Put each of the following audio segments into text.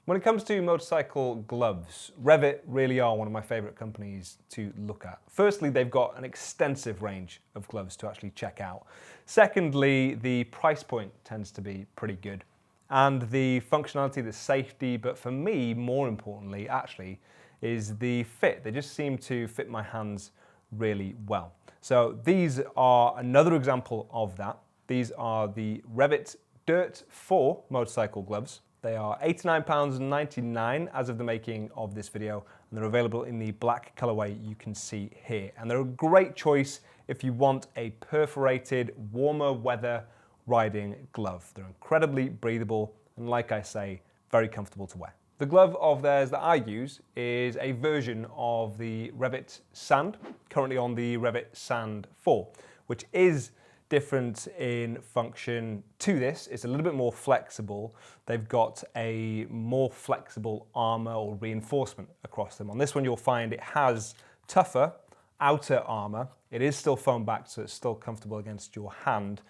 When it comes to motorcycle gloves, Revit really are one of my favorite companies to look at. Firstly, they've got an extensive range of gloves to actually check out. Secondly, the price point tends to be pretty good. And the functionality, the safety, but for me, more importantly, actually, is the fit. They just seem to fit my hands really well. So these are another example of that. These are the Revit Dirt 4 motorcycle gloves. They are £89.99 as of the making of this video, and they're available in the black colorway you can see here. And they're a great choice if you want a perforated, warmer weather riding glove. They're incredibly breathable and, like I say, very comfortable to wear. The glove of theirs that I use is a version of the Revit Sand, currently on the Revit Sand 4, which is different in function to this. It's a little bit more flexible. They've got a more flexible armor or reinforcement across them. On this one, you'll find it has tougher outer armor. It is still foam backed, so it's still comfortable against your hand.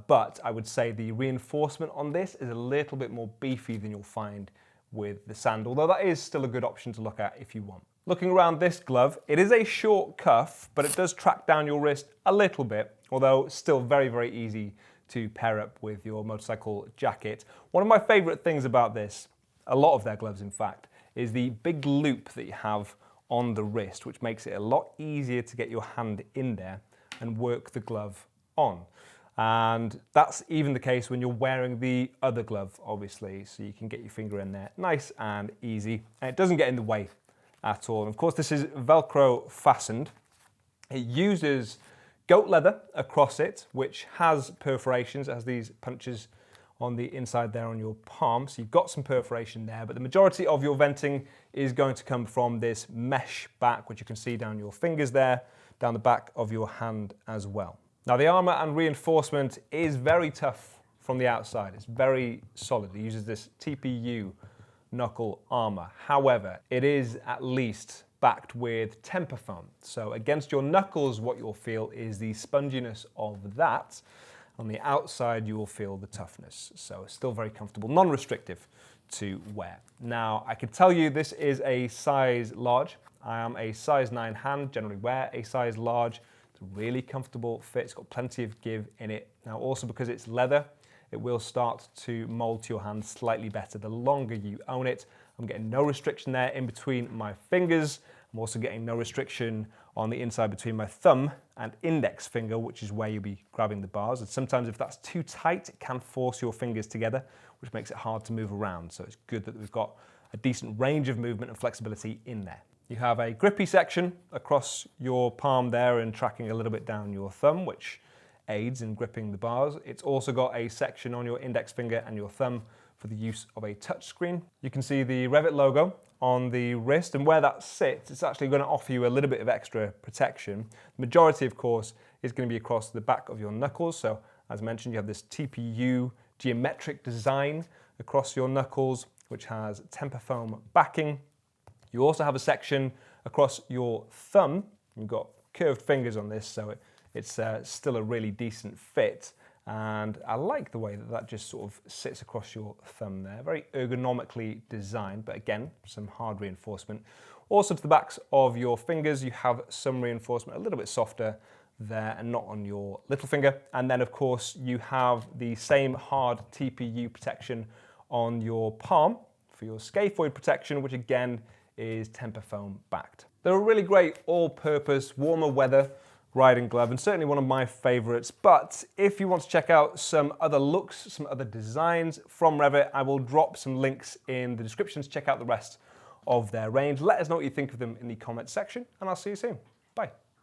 But I would say the reinforcement on this is a little bit more beefy than you'll find with the Sand, although that is still a good option to look at if you want. Looking around this glove, it is a short cuff, but it does track down your wrist a little bit, although still very, very easy to pair up with your motorcycle jacket. One of my favorite things about this, a lot of their gloves in fact, is the big loop that you have on the wrist, which makes it a lot easier to get your hand in there and work the glove on. And that's even the case when you're wearing the other glove, obviously, so you can get your finger in there nice and easy, and it doesn't get in the way at all. And of course, this is Velcro fastened. It uses goat leather across it, which has perforations. It has these punches on the inside there on your palm, so you've got some perforation there, but the majority of your venting is going to come from this mesh back, which you can see down your fingers there, down the back of your hand as well. Now, the armor and reinforcement is very tough from the outside. It's very solid. It uses this TPU knuckle armor. However, it is at least backed with temper foam. So against your knuckles, what you'll feel is the sponginess of that. On the outside, you will feel the toughness. So it's still very comfortable, non-restrictive to wear. Now, I can tell you this is a size large. I am a size 9 hand, generally wear a size large. It's a really comfortable fit. It's got plenty of give in it. Now, also because it's leather, it will start to mold to your hand slightly better the longer you own it. I'm getting no restriction there in between my fingers. I'm also getting no restriction on the inside between my thumb and index finger, which is where you'll be grabbing the bars. And sometimes if that's too tight, it can force your fingers together, which makes it hard to move around. So it's good that we've got a decent range of movement and flexibility in there. You have a grippy section across your palm there and tracking a little bit down your thumb, which aids in gripping the bars. It's also got a section on your index finger and your thumb for the use of a touch screen. You can see the Revit logo on the wrist, and where that sits, it's actually going to offer you a little bit of extra protection. The majority, of course, is going to be across the back of your knuckles. So as mentioned, you have this TPU geometric design across your knuckles, which has temper foam backing. You also have a section across your thumb. You've got curved fingers on this, so it's still a really decent fit. And I like the way that that just sort of sits across your thumb there. Very ergonomically designed, but again, some hard reinforcement. Also to the backs of your fingers, you have some reinforcement, a little bit softer there and not on your little finger. And then of course, you have the same hard TPU protection on your palm for your scaphoid protection, which again is temper foam backed. They're a really great all-purpose warmer weather riding glove, and certainly one of my favorites. But if you want to check out some other looks, some other designs from Revit, I will drop some links in the description to check out the rest of their range. Let us know what you think of them in the comments section, and I'll see you soon. Bye.